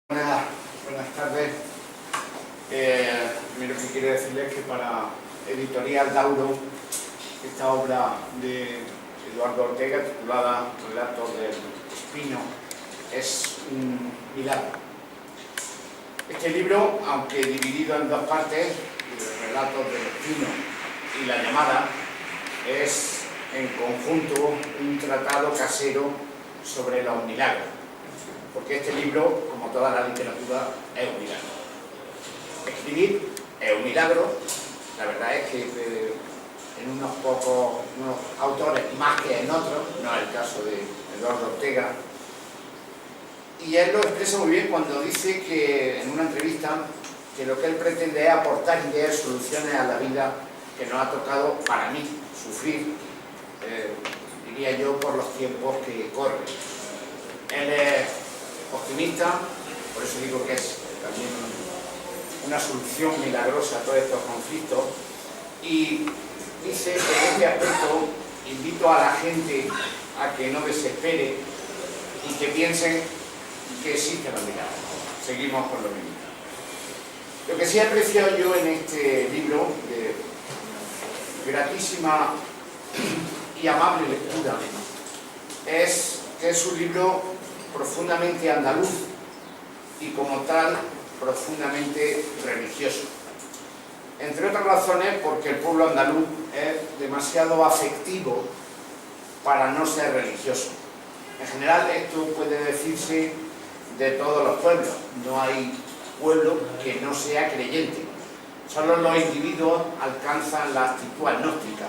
Buenas tardes. Primero que quiero decirles que para Editorial Dauro, esta obra de Eduardo Ortega, titulada Relatos del Espino, es un milagro. Este libro, aunque dividido en dos partes, Relatos del Espino y La Llamada, es en conjunto un tratado casero sobre los milagros. Porque este libro, como toda la literatura, es un milagro. Escribir es un milagro. La verdad es que en unos autores más que en otros, no es el caso de Eduardo Ortega, y él lo expresa muy bien cuando dice que en una entrevista que lo que él pretende es aportar ideas y soluciones a la vida que nos ha tocado, para mí, sufrir, diría yo, por los tiempos que corren. Él es optimista, por eso digo que es también una solución milagrosa a todos estos conflictos, y dice que en este aspecto invito a la gente a que no desespere y que piensen que existen los milagros. Seguimos con lo mismo. Lo que sí he apreciado yo en este libro de gratísima y amable lectura es que es un libro profundamente andaluz y como tal profundamente religioso. Entre otras razones porque el pueblo andaluz es demasiado afectivo para no ser religioso. En general esto puede decirse de todos los pueblos. No hay pueblo que no sea creyente. Solo los individuos alcanzan la actitud agnóstica.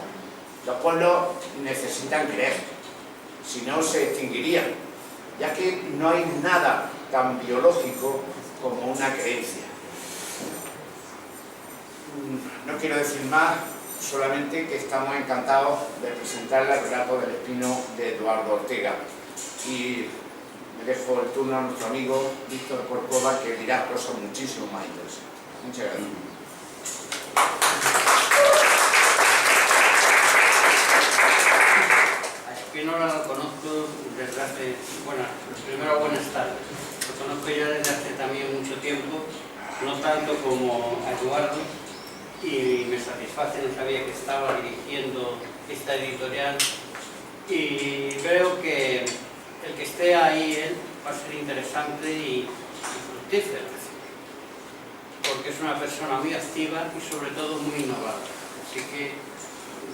Los pueblos necesitan creer, si no se extinguirían, ya que no hay nada tan biológico como una creencia. No quiero decir más, solamente que estamos encantados de presentar el relato del Espino de Eduardo Ortega. Y me dejo el turno a nuestro amigo Víctor Corcova, que dirá cosas muchísimo más interesantes. Muchas gracias. Espínola lo conozco desde hace, primero buenas tardes. Lo conozco ya desde hace también mucho tiempo, no tanto como a Eduardo, y me satisface, no sabía que estaba dirigiendo esta editorial, y veo que el que esté ahí él va a ser interesante y fructífero, porque es una persona muy activa y sobre todo muy innovadora. Así que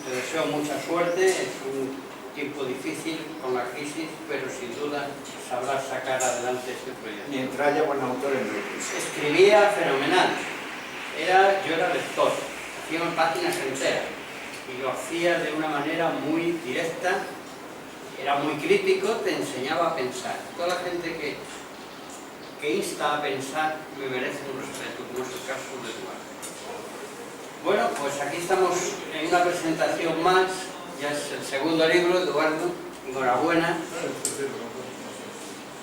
te deseo mucha suerte. Es un tiempo difícil con la crisis, pero sin duda sabrás sacar adelante este proyecto. Mientras haya buenos autores, escribía fenomenal. Yo era lector, hacía páginas enteras y lo hacía de una manera muy directa, era muy crítico, te enseñaba a pensar. Toda la gente que insta a pensar me merece un respeto, como es el caso de Eduardo. Bueno, pues aquí estamos en una presentación más. Ya es el segundo libro, Eduardo, enhorabuena.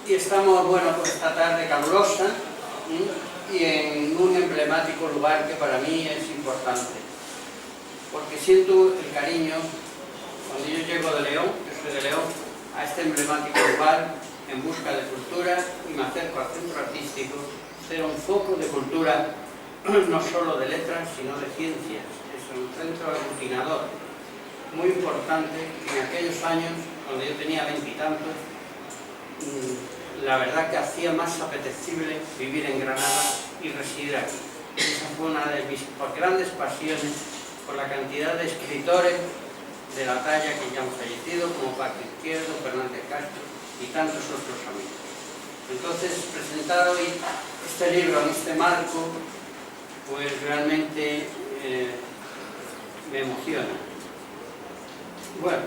Y estamos, pues esta tarde calurosa y en un emblemático lugar que para mí es importante. Porque siento el cariño, cuando yo llego de León, yo soy de León, a este emblemático lugar en busca de cultura y me acerco al centro artístico, ser un foco de cultura, no solo de letras, sino de ciencias. Es un centro aglutinador muy importante. En aquellos años, cuando yo tenía 20 y tantos, la verdad que hacía más apetecible vivir en Granada y residir aquí. Esa fue una de mis grandes pasiones, por la cantidad de escritores de la talla que ya han fallecido, como Paco Izquierdo, Fernández Castro y tantos otros amigos. Entonces, presentar hoy este libro en este marco, pues realmente me emociona. Bueno,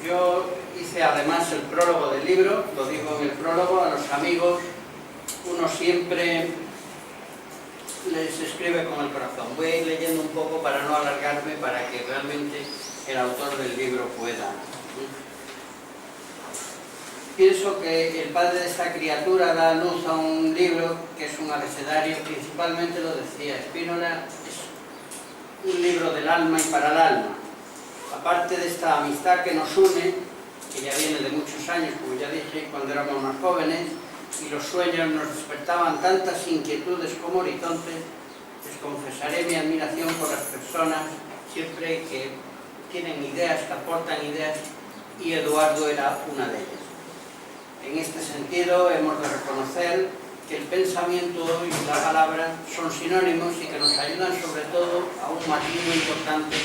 yo hice además el prólogo del libro, lo digo en el prólogo, a los amigos uno siempre les escribe con el corazón. Voy a ir leyendo un poco para no alargarme, para que realmente el autor del libro pueda. Pienso que el padre de esta criatura da luz a un libro que es un abecedario, principalmente lo decía Espínola, es un libro del alma y para el alma. Aparte de esta amistad que nos une, que ya viene de muchos años, como ya dije, cuando éramos más jóvenes, y los sueños nos despertaban tantas inquietudes como horizontes, les confesaré mi admiración por las personas siempre que tienen ideas, que aportan ideas, y Eduardo era una de ellas. En este sentido hemos de reconocer que el pensamiento y la palabra son sinónimos y que nos ayudan sobre todo a un matiz muy importante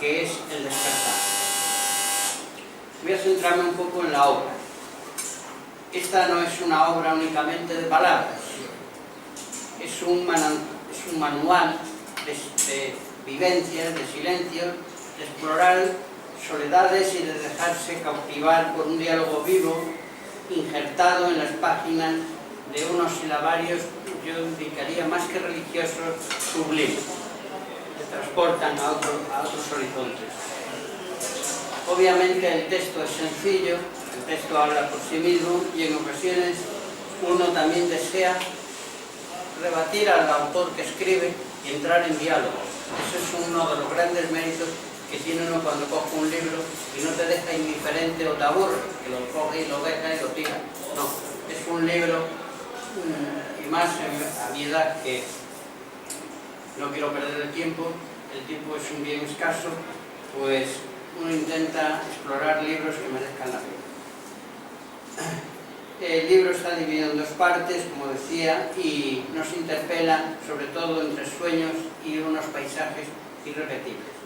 que es el despertar. Voy a centrarme un poco en la obra. Esta no es una obra únicamente de palabras, es un manual de vivencias, de silencios, de explorar soledades y de dejarse cautivar por un diálogo vivo injertado en las páginas de unos silabarios, yo indicaría más que religiosos, sublimes, que transportan a otros horizontes. Obviamente el texto es sencillo, el texto habla por sí mismo y en ocasiones uno también desea rebatir al autor que escribe y entrar en diálogo. Ese es uno de los grandes méritos que tiene uno cuando coge un libro y no te deja indiferente o te aburre, que lo coge y lo deja y lo tira. No, es un libro, y más a mi edad, que no quiero perder el tiempo es un bien escaso, pues uno intenta explorar libros que merezcan la pena. El libro está dividido en dos partes, como decía, y nos interpela sobre todo entre sueños y unos paisajes irrepetibles.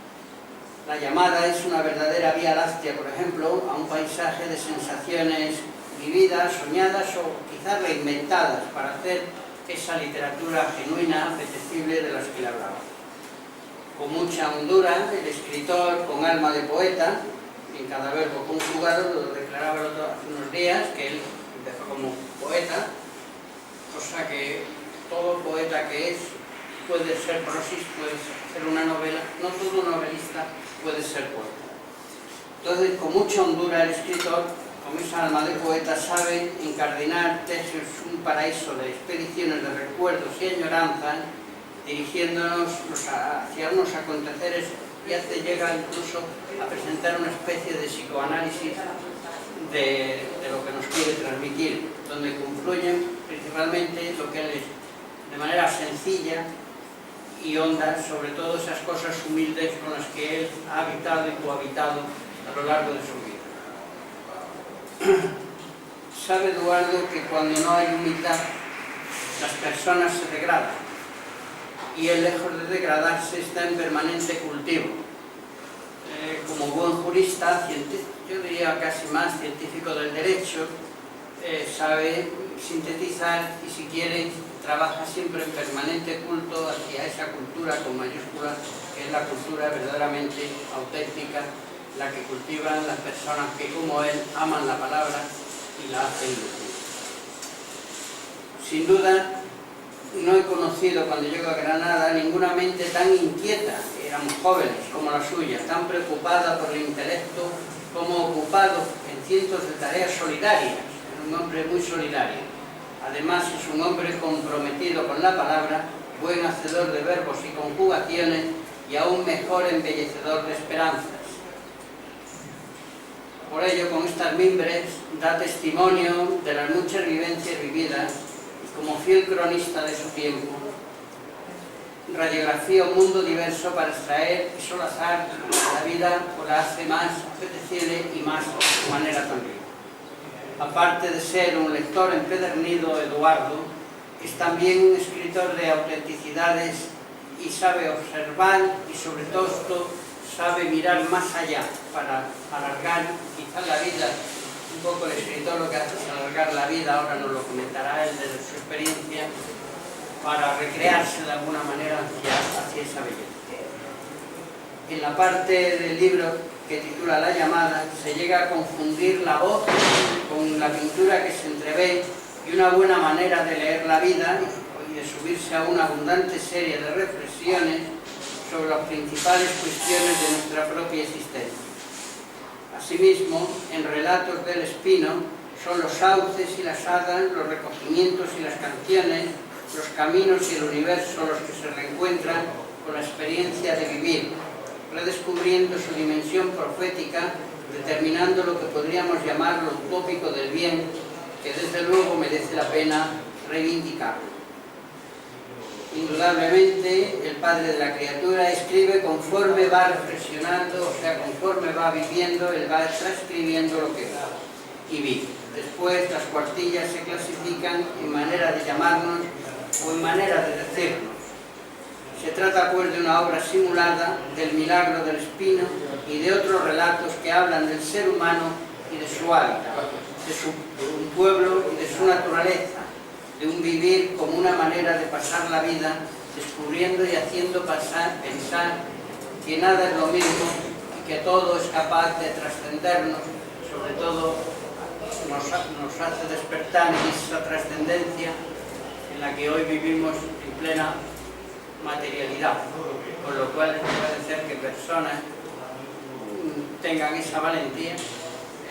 La llamada es una verdadera vía láctea, por ejemplo, a un paisaje de sensaciones vividas, soñadas o quizás reinventadas para hacer esa literatura genuina, apetecible de las que le hablaba. Con mucha hondura, el escritor con alma de poeta, en cada verbo conjugado, lo declaraba hace unos días, que él empezó como poeta, cosa que todo poeta que es puede ser prosis, puede ser una novela, no todo novelista puede ser poeta. Entonces, con mucha hondura el escritor, con esa alma de poeta, sabe encardinar textos, un paraíso de expediciones, de recuerdos y añoranzas, dirigiéndonos hacia unos aconteceres y llega incluso a presentar una especie de psicoanálisis de lo que nos quiere transmitir, donde confluyen principalmente lo que él es, de manera sencilla y honda, sobre todo esas cosas humildes con las que él ha habitado y cohabitado a lo largo de su vida. Sabe Eduardo que cuando no hay humildad, las personas se degradan, y él, lejos de degradarse, está en permanente cultivo. Como buen jurista, yo diría casi más científico del derecho, sabe sintetizar y, si quiere, trabaja siempre en permanente culto hacia esa cultura con mayúsculas, que es la cultura verdaderamente auténtica, la que cultivan las personas que, como él, aman la palabra y la hacen lucir. Sin duda, no he conocido cuando llego a Granada ninguna mente tan inquieta, éramos jóvenes, como la suya, tan preocupada por el intelecto como ocupado en cientos de tareas solidarias. Era un hombre muy solidario. Además, es un hombre comprometido con la palabra, buen hacedor de verbos y conjugaciones y aún mejor embellecedor de esperanzas. Por ello, con estas mimbres, da testimonio de las muchas vivencias vividas. Como fiel cronista de su tiempo, radiografía un mundo diverso para extraer y solazar la vida, o la hace más apetecible y más a su manera también. Aparte de ser un lector empedernido, Eduardo es también un escritor de autenticidades y sabe observar y, sobre todo, sabe mirar más allá para alargar quizás la vida. Un poco el escritor lo que hace es alargar la vida, ahora nos lo comentará él desde su experiencia, para recrearse de alguna manera hacia esa belleza. En la parte del libro que titula La llamada, se llega a confundir la voz con la pintura que se entrevé y una buena manera de leer la vida y de subirse a una abundante serie de reflexiones sobre las principales cuestiones de nuestra propia existencia. Asimismo, en Relatos del Espino, son los sauces y las hadas, los recogimientos y las canciones, los caminos y el universo los que se reencuentran con la experiencia de vivir, redescubriendo su dimensión profética, determinando lo que podríamos llamar lo utópico del bien que desde luego merece la pena reivindicarlo. Indudablemente, el padre de la criatura escribe conforme va reflexionando, o sea, conforme va viviendo, él va transcribiendo lo que va y vive. Después, las cuartillas se clasifican en manera de llamarnos o en manera de decirnos. Se trata, pues, de una obra simulada del milagro del Espino y de otros relatos que hablan del ser humano y de su hábitat, de un pueblo y de su naturaleza, de un vivir como una manera de pasar la vida, descubriendo y haciendo pensar que nada es lo mismo y que todo es capaz de trascendernos, sobre todo nos hace despertar en esa trascendencia en la que hoy vivimos en plena materialidad, con lo cual puede ser que personas tengan esa valentía.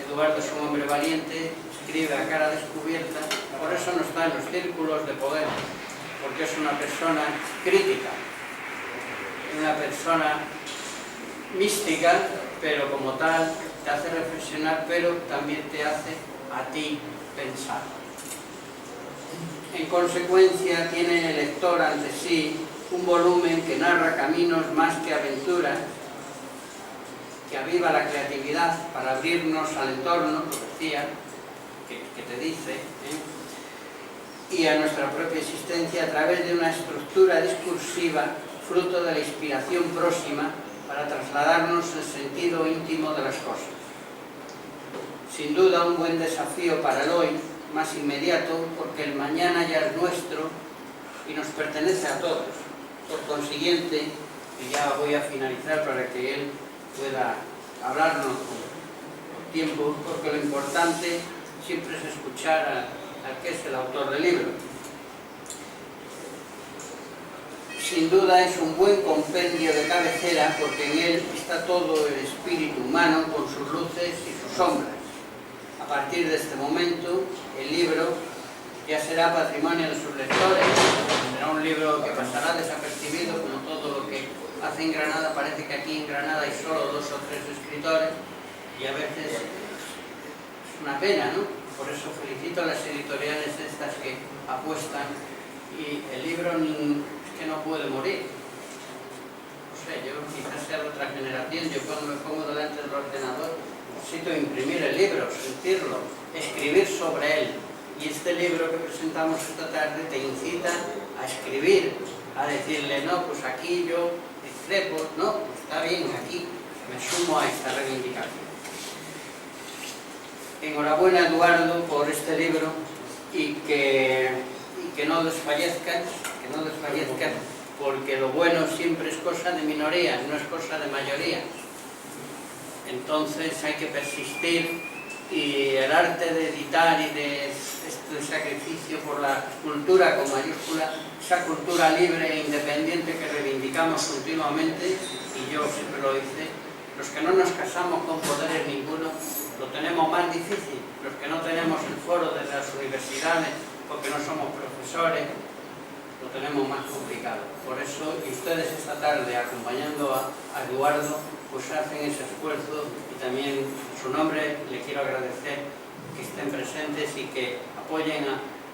Eduardo es un hombre valiente, escribe a cara descubierta, por eso no está en los círculos de poder, porque es una persona crítica, una persona mística, pero como tal te hace reflexionar, pero también te hace a ti pensar. En consecuencia, tiene el lector ante sí un volumen que narra caminos más que aventuras, que aviva la creatividad para abrirnos al entorno, lo decía, que te dice, y a nuestra propia existencia a través de una estructura discursiva fruto de la inspiración próxima para trasladarnos el sentido íntimo de las cosas. Sin duda un buen desafío para el hoy, más inmediato, porque el mañana ya es nuestro y nos pertenece a todos. Por consiguiente, y ya voy a finalizar para que él pueda hablarnos con tiempo, porque lo importante siempre es escuchar al que es el autor del libro. Sin duda es un buen compendio de cabecera porque en él está todo el espíritu humano con sus luces y sus sombras. A partir de este momento, el libro ya será patrimonio de sus lectores, será un libro que pasará desapercibido como todo lo que hace en Granada. Parece que aquí en Granada hay solo 2 o 3 escritores y a veces es una pena, ¿no? Por eso felicito a las editoriales estas que apuestan, y el libro es que no puede morir. No sé, yo quizás sea de otra generación, yo cuando me pongo delante del ordenador necesito imprimir el libro, sentirlo, escribir sobre él. Y este libro que presentamos esta tarde te incita a escribir, a decirle, no, pues aquí yo discrepo, no, está bien, aquí me sumo a esta reivindicación. Enhorabuena, Eduardo, por este libro y que no desfallezcas, porque lo bueno siempre es cosa de minorías, no es cosa de mayoría. Entonces hay que persistir, y el arte de editar y de este sacrificio por la cultura con mayúscula, esa cultura libre e independiente que reivindicamos continuamente, y yo siempre lo hice, los que no nos casamos con poderes ninguno, lo tenemos más difícil, los que no tenemos el foro de las universidades porque no somos profesores, lo tenemos más complicado. Por eso, y ustedes esta tarde, acompañando a Eduardo, pues hacen ese esfuerzo, y también en su nombre le quiero agradecer que estén presentes y que apoyen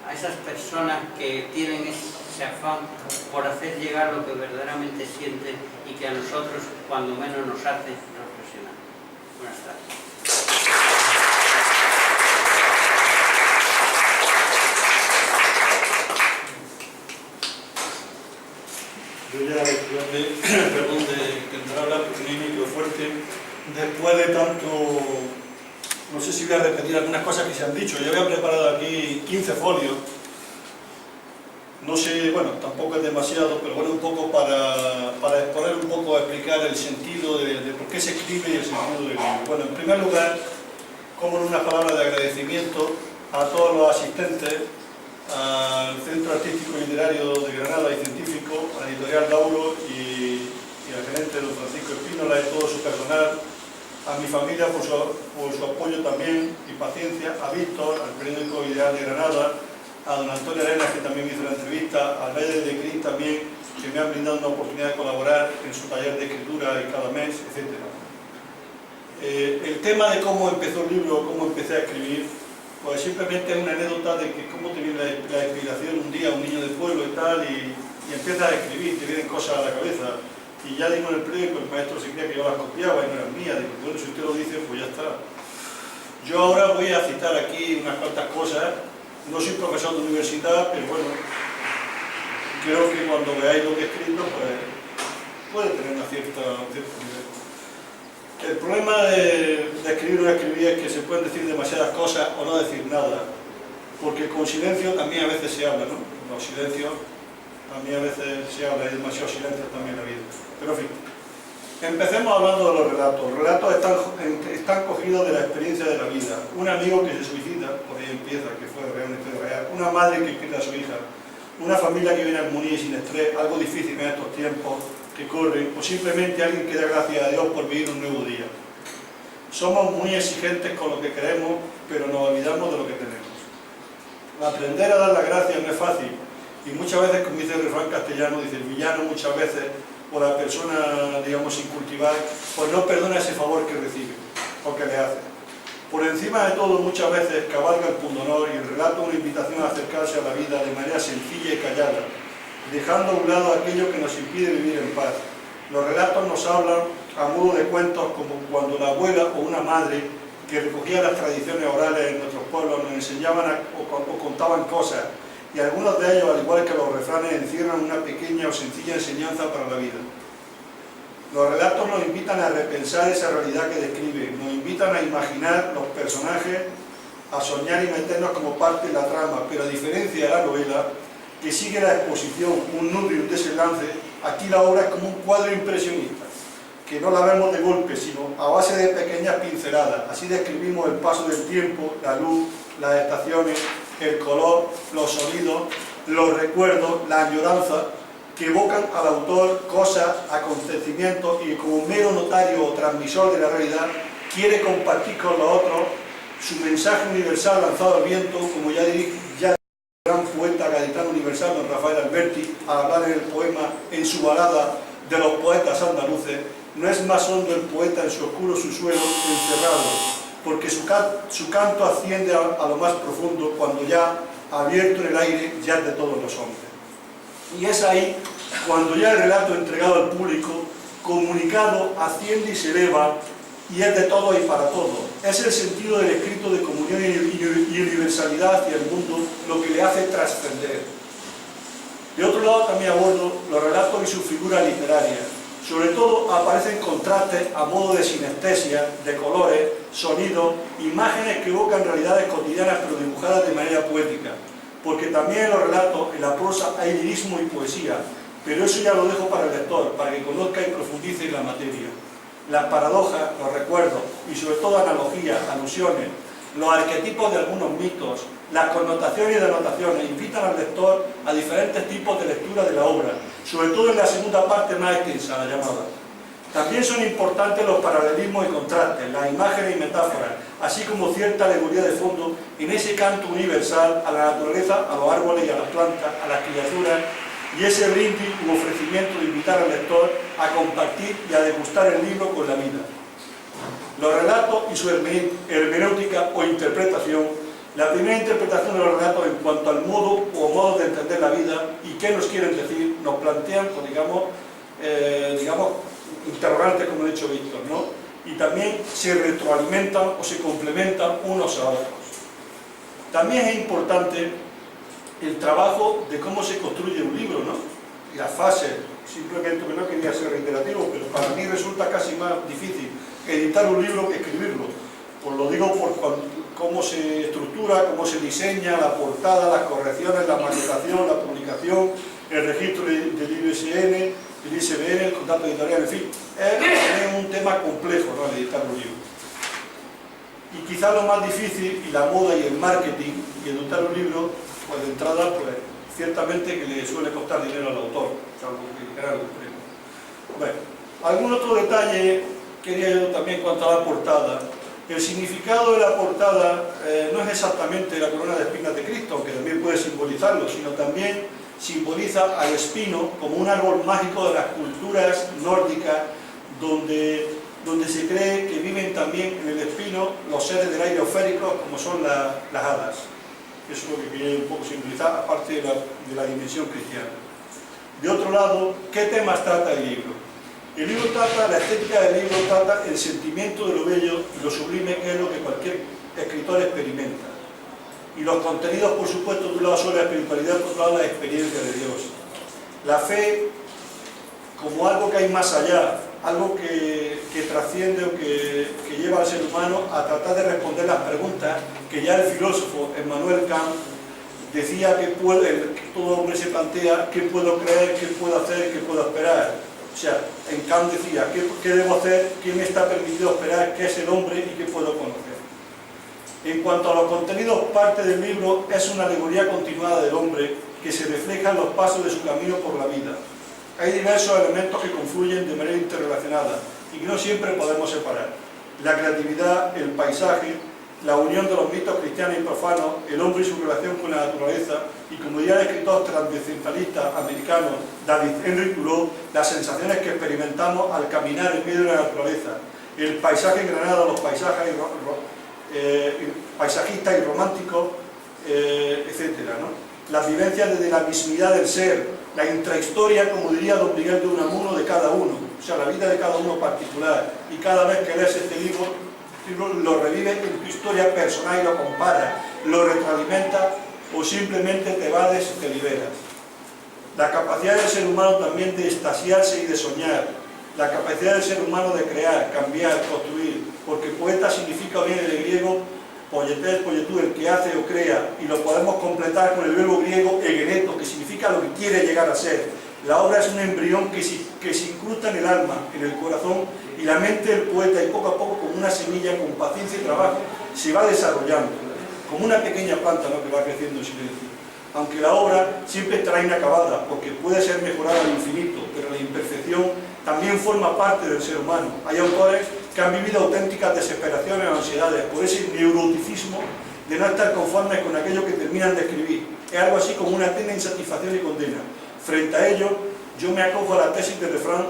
a esas personas que tienen ese afán por hacer llegar lo que verdaderamente sienten y que a nosotros, cuando menos, nos hace reflexionar. Buenas tardes. Yo ya perdón de entrar a hablar porque no hay micro fuerte. Después de tanto, no sé si voy a repetir algunas cosas que se han dicho. Yo había preparado aquí 15 folios. No sé, bueno, tampoco es demasiado, pero bueno, un poco para exponer un poco, explicar el sentido de por qué se escribe y el sentido del libro. Bueno, en primer lugar, como en una palabra de agradecimiento a todos los asistentes, al Centro Artístico y Literario de Granada y Científico, a la Editorial Dauro y al gerente don Francisco Espínola y todo su personal, a mi familia por su apoyo también y paciencia, a Víctor, al periódico Ideal de Granada, a don Antonio Arenas, que también me hizo la entrevista, al Valle de Crin también, que me han brindado una oportunidad de colaborar en su taller de escritura y cada mes, etc. El tema de cómo empezó el libro, cómo empecé a escribir, pues simplemente es una anécdota de que cómo te viene la inspiración un día, un niño del pueblo y tal, y empiezas a escribir, te vienen cosas a la cabeza. Y ya digo en el periódico, el maestro se creía que yo las copiaba y no eran mías. Digo, bueno, si usted lo dice, pues ya está. Yo ahora voy a citar aquí unas cuantas cosas. No soy profesor de universidad, pero bueno, creo que cuando veáis lo que he escrito, pues puede tener un cierto nivel. El problema de escribir o no escribir es que se pueden decir demasiadas cosas o no decir nada, porque con silencio también a veces se habla, ¿no? Los silencios también a veces se habla, hay demasiados silencios también en la vida. Pero en fin, empecemos hablando de los relatos. Los relatos están cogidos de la experiencia de la vida. Un amigo que se suicida, por ahí empieza, que fue realmente real. Una madre que pierde a su hija. Una familia que vive en armonía y sin estrés, algo difícil en estos tiempos que corren, o simplemente alguien que da gracias a Dios por vivir un nuevo día. Somos muy exigentes con lo que queremos, pero nos olvidamos de lo que tenemos. Aprender a dar las gracias no es fácil, y muchas veces, como dice el refrán castellano, dice el villano muchas veces, o la persona, digamos, sin cultivar, pues no perdona ese favor que recibe, o que le hace. Por encima de todo, muchas veces cabalga el pundonor y el relato una invitación a acercarse a la vida de manera sencilla y callada, dejando a un lado aquello que nos impide vivir en paz. Los relatos nos hablan a modo de cuentos, como cuando la abuela o una madre que recogía las tradiciones orales en nuestros pueblos nos enseñaban o contaban cosas, y algunos de ellos, al igual que los refranes, encierran una pequeña o sencilla enseñanza para la vida. Los relatos nos invitan a repensar esa realidad que describen, nos invitan a imaginar los personajes, a soñar y meternos como parte de la trama, pero a diferencia de la novela, que sigue la exposición, un nudo y un desenlace, aquí la obra es como un cuadro impresionista, que no la vemos de golpe, sino a base de pequeñas pinceladas. Así describimos el paso del tiempo, la luz, las estaciones, el color, los sonidos, los recuerdos, la añoranza, que evocan al autor cosas, acontecimientos, y como mero notario o transmisor de la realidad, quiere compartir con los otros su mensaje universal lanzado al viento, como ya el gran poeta gaditano universal, don Rafael Alberti, al hablar en el poema, en su balada de los poetas andaluces: no es más hondo el poeta en su oscuro subsuelo encerrado, porque su canto asciende a lo más profundo, cuando ya, abierto en el aire, ya es de todos los hombres. Y es ahí cuando ya el relato entregado al público, comunicado, asciende y se eleva, y es de todo y para todo. Es el sentido del escrito de comunión y universalidad hacia el mundo lo que le hace trascender. De otro lado, también abordo los relatos y sus figuras literarias. Sobre todo aparecen contrastes a modo de sinestesia, de colores, sonidos, imágenes que evocan realidades cotidianas pero dibujadas de manera poética. Porque también en los relatos, en la prosa, hay lirismo y poesía, pero eso ya lo dejo para el lector, para que conozca y profundice en la materia. Las paradojas, los recuerdos y sobre todo analogías, alusiones, los arquetipos de algunos mitos, las connotaciones y denotaciones invitan al lector a diferentes tipos de lectura de la obra, sobre todo en la segunda parte más extensa, la llamada. También son importantes los paralelismos y contrastes, las imágenes y metáforas, así como cierta alegoría de fondo en ese canto universal a la naturaleza, a los árboles y a las plantas, a las criaturas, y ese brindis u ofrecimiento de invitar al lector a compartir y a degustar el libro con la vida. Los relatos y su hermenéutica o interpretación. La primera interpretación de los relatos en cuanto al modo o modos de entender la vida y qué nos quieren decir, nos plantean, pues, digamos, interrogantes, como ha dicho Víctor, ¿no? Y también se retroalimentan o se complementan unos a otros. También es importante el trabajo de cómo se construye un libro, ¿no? Y las fases, simplemente, que no quería ser reiterativo, pero para mí resulta casi más difícil editar un libro que escribirlo. Pues lo digo por cómo se estructura, cómo se diseña, la portada, las correcciones, la maquetación, la publicación, el registro del ISBN, el contrato editorial, en fin. Es un tema complejo, ¿no?, el editar un libro. Y quizá lo más difícil, y la moda y el marketing, y editar un libro, pues de entrada, pues ciertamente que le suele costar dinero al autor, salvo que era algo extremo. Bueno, algún otro detalle quería yo también en cuanto a la portada. El significado de la portada no es exactamente la corona de espinas de Cristo, aunque también puede simbolizarlo, sino también simboliza al espino como un árbol mágico de las culturas nórdicas, donde donde se cree que viven también en el espino los seres del aire esféricos, como son las hadas. Eso es lo que quería un poco simbolizar, aparte de la dimensión cristiana. De otro lado, ¿qué temas trata el libro? El libro trata, la estética del libro trata el sentimiento de lo bello y lo sublime, que es lo que cualquier escritor experimenta. Y los contenidos, por supuesto, de un lado son la espiritualidad, por otro lado la experiencia de Dios. La fe como algo que hay más allá, algo que trasciende o que lleva al ser humano a tratar de responder las preguntas que ya el filósofo Emmanuel Kant decía que todo hombre se plantea: ¿qué puedo creer, qué puedo hacer, qué puedo esperar? O sea, en Kant decía: ¿qué debo hacer, qué me está permitido esperar, qué es el hombre y qué puedo conocer? En cuanto a los contenidos, parte del libro es una alegoría continuada del hombre que se refleja en los pasos de su camino por la vida. Hay diversos elementos que confluyen de manera interrelacionada y que no siempre podemos separar: la creatividad, el paisaje, la unión de los mitos cristianos y profanos, el hombre y su relación con la naturaleza, y, como diría el escritor transcendentalista americano David Henry Thoreau, las sensaciones que experimentamos al caminar en medio de la naturaleza, el paisaje en Granada, los paisajes paisajistas y románticos, etcétera, ¿no? Las vivencias desde la mismidad del ser, la intrahistoria, como diría don Miguel de Unamuno, de cada uno, o sea, la vida de cada uno particular, y cada vez que lees este libro lo revive en tu historia personal y lo compara, lo retroalimenta o simplemente te evades y te liberas. La capacidad del ser humano también de extasiarse y de soñar, la capacidad del ser humano de crear, cambiar, construir, porque poeta significa, bien en el griego, poietes, poietu, el que hace o crea, y lo podemos completar con el verbo griego egeneto, que significa lo que quiere llegar a ser. La obra es un embrión que se incrusta en el alma, en el corazón y la mente del poeta, y poco a poco, como una semilla, con paciencia y trabajo, se va desarrollando, como una pequeña planta, ¿no?, que va creciendo en silencio. Aunque la obra siempre estará inacabada, porque puede ser mejorada al infinito, pero la imperfección también forma parte del ser humano. Hay autores que han vivido auténticas desesperaciones o ansiedades por ese neuroticismo de no estar conformes con aquello que terminan de escribir. Es algo así como una tenaz insatisfacción y condena. Frente a ello, yo me acojo a la tesis de Refrán,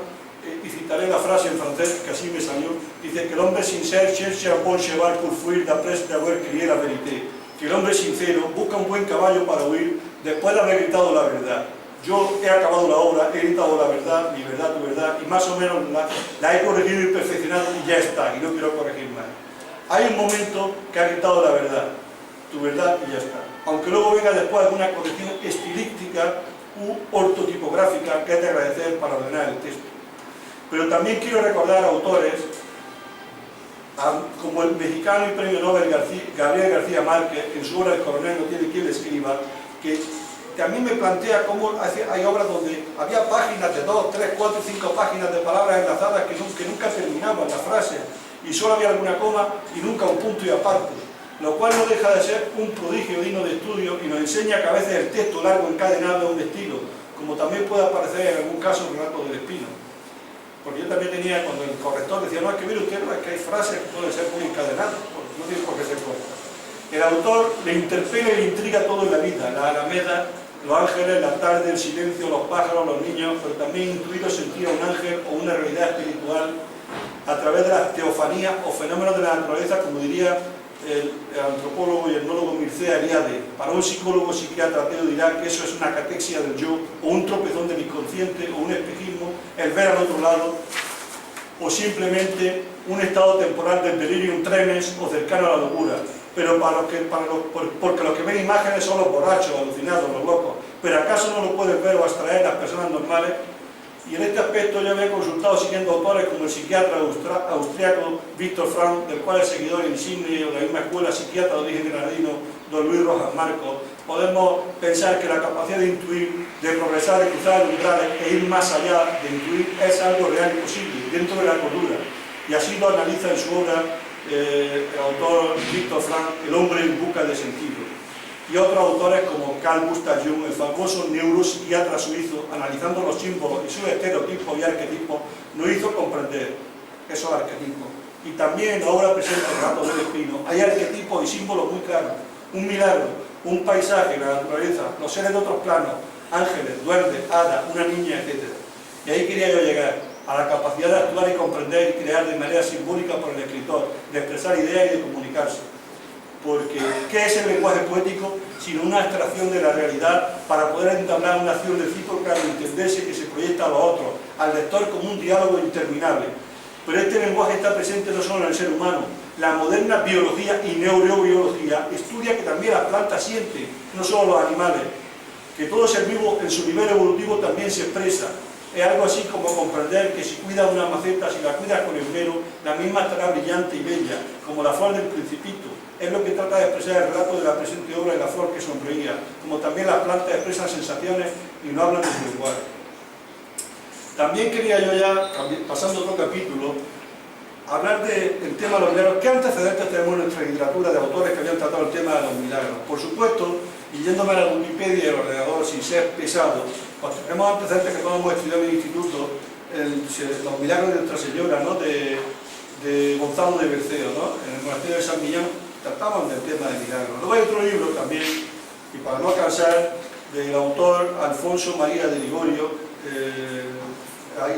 y citaré la frase en francés, que así me salió. Dice que el hombre sincero cherche un bon cheval pour fuir d'après d'avoir crié la vérité. Que el hombre sincero busca un buen caballo para huir después de haber gritado la verdad. Yo he acabado la obra, he gritado la verdad, mi verdad, tu verdad, y más o menos la he corregido y perfeccionado, y ya está, y no quiero corregir más. Hay un momento que ha gritado la verdad, tu verdad, y ya está. Aunque luego venga después alguna corrección estilística u ortotipográfica que es de agradecer para ordenar el texto. Pero también quiero recordar a autores como el mexicano y premio Nobel Gabriel García Márquez, en su obra El coronel no tiene quien le escriba, que a mí me plantea cómo hay obras donde había páginas de 2, 3, 4 y 5 páginas de palabras enlazadas que nunca terminaban la frase, y solo había alguna coma y nunca un punto y aparte, lo cual no deja de ser un prodigio digno de estudio, y nos enseña que a veces el texto largo encadenado es un estilo, como también puede aparecer en algún caso el relato del Espino. Porque yo también tenía, cuando el corrector decía: no, es que mire usted, no, es que hay frases que pueden ser muy encadenadas, no tiene por qué ser cortas. El autor le interpela y le intriga todo en la vida: la alameda, los ángeles, la tarde, el silencio, los pájaros, los niños, pero también intuido sentía un ángel o una realidad espiritual a través de las teofanías o fenómenos de la naturaleza, como diría el antropólogo y etnólogo Mircea Eliade. Para un psicólogo psiquiatra ateo dirá que eso es una catexia del yo, o un tropezón del inconsciente, o un espejismo, el ver al otro lado, o simplemente un estado temporal del delirium tremens o cercano a la locura. Pero porque los que ven imágenes son los borrachos, alucinados, los locos. Pero ¿acaso no lo pueden ver o abstraer las personas normales? Y en este aspecto yo había consultado siguiendo autores como el psiquiatra austriaco Víctor Frank, del cual es seguidor insigne de la misma escuela psiquiatra de origen granadino, don Luis Rojas Marcos. Podemos pensar que la capacidad de intuir, de progresar, de cruzar umbrales e ir más allá de intuir es algo real y posible, dentro de la cordura. Y así lo analiza en su obra el autor Víctor Frank, El hombre en busca de sentido. Y otros autores como Carl Gustav Jung, el famoso neuropsiquiatra suizo, analizando los símbolos y sus estereotipos y arquetipos, nos hizo comprender esos arquetipos. Y también en la obra presenta El gato del espino hay arquetipos y símbolos muy claros: un milagro, un paisaje, la naturaleza, los seres de otros planos, ángeles, duendes, hadas, una niña, etc. Y ahí quería yo llegar. a la capacidad de actuar y comprender y crear de manera simbólica por el escritor, de expresar ideas y de comunicarse. Porque, ¿qué es el lenguaje poético sino una abstracción de la realidad para poder entablar una acción recíproca de entenderse que se proyecta a los otros, al lector como un diálogo interminable? Pero este lenguaje está presente no solo en el ser humano. La moderna biología y neurobiología estudia que también las plantas sienten, no solo los animales, que todo ser vivo en su nivel evolutivo también se expresa. Es algo así como comprender que si cuidas una maceta, si la cuidas con esmero, la misma estará brillante y bella, como la flor del Principito. Es lo que trata de expresar el relato de la presente obra de la flor que sonreía, como también las plantas expresan sensaciones y no hablan de su lenguaje. También quería yo ya, pasando a otro capítulo, hablar del tema de los milagros. ¿Qué antecedentes tenemos en nuestra literatura de autores que habían tratado el tema de los milagros? Por supuesto, y yéndome a la Wikipedia y al ordenador sin ser pesado, pues tenemos antecedentes que todos hemos estudiado en el instituto, los milagros de Nuestra Señora, ¿no? de Gonzalo de Berceo, ¿no? En el monasterio de San Millán trataban del tema de milagros. Luego hay otro libro también, y para no cansar, del autor Alfonso María de Ligorio,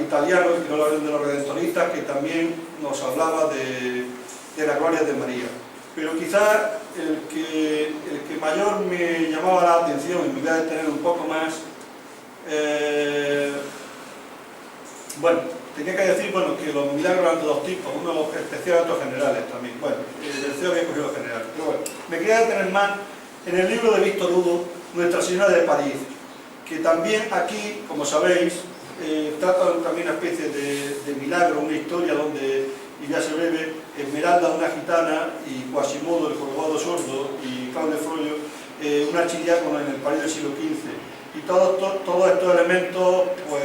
italiano, que no lo hablan de los redentoristas, que también nos hablaba de la gloria de María. Pero quizás el que mayor me llamaba la atención y me voy a detener un poco más, bueno, tenía que decir que los milagros eran de dos tipos, uno especial y otros generales también. Bueno, el deseo había cogido los generales, pero bueno, me quería detener más en el libro de Víctor Hugo, Nuestra Señora de París, que también aquí, como sabéis, trata también una especie de milagro, una historia donde, y ya se breve, Esmeralda, una gitana, y Quasimodo, el jorobado sordo, y Claude Frollo, un archidiácono en el París del siglo XV. Y todos estos elementos, pues,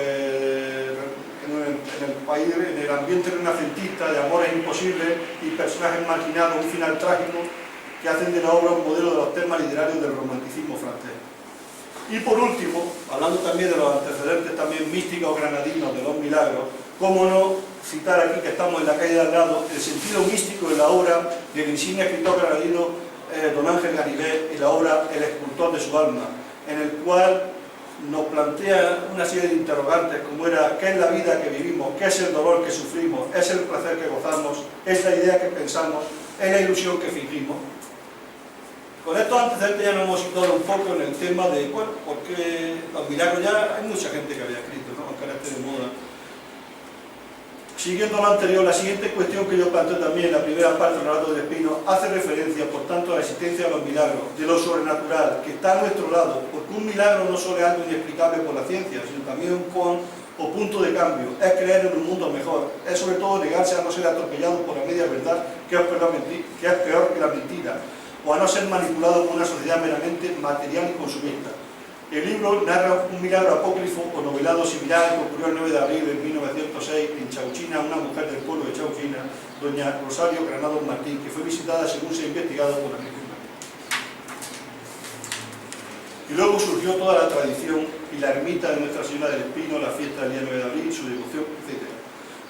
en el país, en el ambiente renacentista, de amores imposibles y personajes marginados, un final trágico, que hacen de la obra un modelo de los temas literarios del romanticismo francés. Y por último, hablando también de los antecedentes también místicos granadinos de los milagros, cómo no citar aquí, que estamos en la calle de al lado, el sentido místico de la obra del insigne escritor granadino don Ángel Garibé, y la obra El escultor de su alma, en el cual nos plantea una serie de interrogantes como era ¿qué es la vida que vivimos? ¿Qué es el dolor que sufrimos? ¿Es el placer que gozamos? ¿Es la idea que pensamos? ¿Es la ilusión que fingimos? Con estos antecedentes ya nos hemos situado un poco en el tema de, bueno, porque los milagros ya hay mucha gente que había escrito, ¿no? Con carácter de moda. Siguiendo lo anterior, la siguiente cuestión que yo planteo también en la primera parte del relato del Espino hace referencia, por tanto, a la existencia de los milagros, de lo sobrenatural, que está a nuestro lado, porque un milagro no solo es algo inexplicable por la ciencia, sino también un con o punto de cambio, es creer en un mundo mejor, es sobre todo negarse a no ser atropellado por la media verdad, que es peor que la mentira, o a no ser manipulado por una sociedad meramente material y consumista. El libro narra un milagro apócrifo o novelado similar que ocurrió el 9 de abril de 1906 en Chauchina, una mujer del pueblo de Chauchina, doña Rosario Granados Martín, que fue visitada, según se ha investigado, por la Virgen María. Y luego surgió toda la tradición y la ermita de Nuestra Señora del Espino, la fiesta del día 9 de abril, su devoción, etc.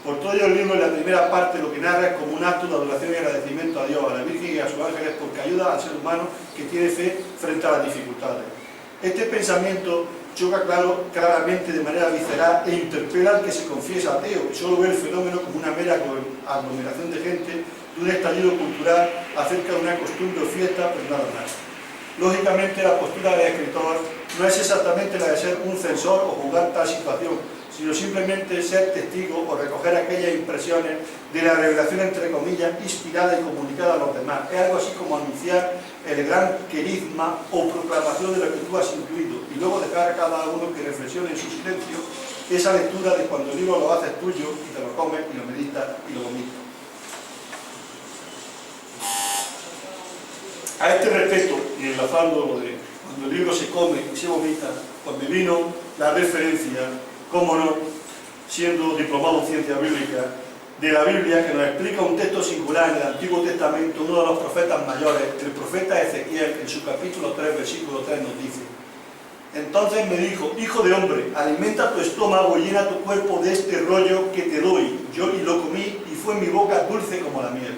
Por todo ello, el libro, en la primera parte, lo que narra es como un acto de adoración y agradecimiento a Dios, a la Virgen y a sus ángeles, porque ayuda al ser humano que tiene fe frente a las dificultades. Este pensamiento choca claramente de manera visceral e interpela al que se confiesa ateo, que solo ve el fenómeno como una mera aglomeración de gente, de un estallido cultural acerca de una costumbre o fiesta, pero nada más. Lógicamente, la postura del escritor no es exactamente la de ser un censor o juzgar tal situación, sino simplemente ser testigo o recoger aquellas impresiones de la revelación, entre comillas, inspirada y comunicada a los demás. Es algo así como anunciar el gran querigma o proclamación de lo que tú has incluido, y luego dejar a cada uno que reflexione en su silencio esa lectura de cuando el libro lo haces tuyo y te lo comes y lo meditas y lo vomitas. A este respecto, y enlazando lo de cuando el libro se come y se vomita, pues me vino la referencia, cómo no, siendo diplomado en ciencia bíblica, de la Biblia, que nos explica un texto singular en el Antiguo Testamento, uno de los profetas mayores, el profeta Ezequiel, en su capítulo 3, versículo 3, nos dice: entonces me dijo, hijo de hombre, alimenta tu estómago y llena tu cuerpo de este rollo que te doy. Yo y lo comí, y fue en mi boca dulce como la miel.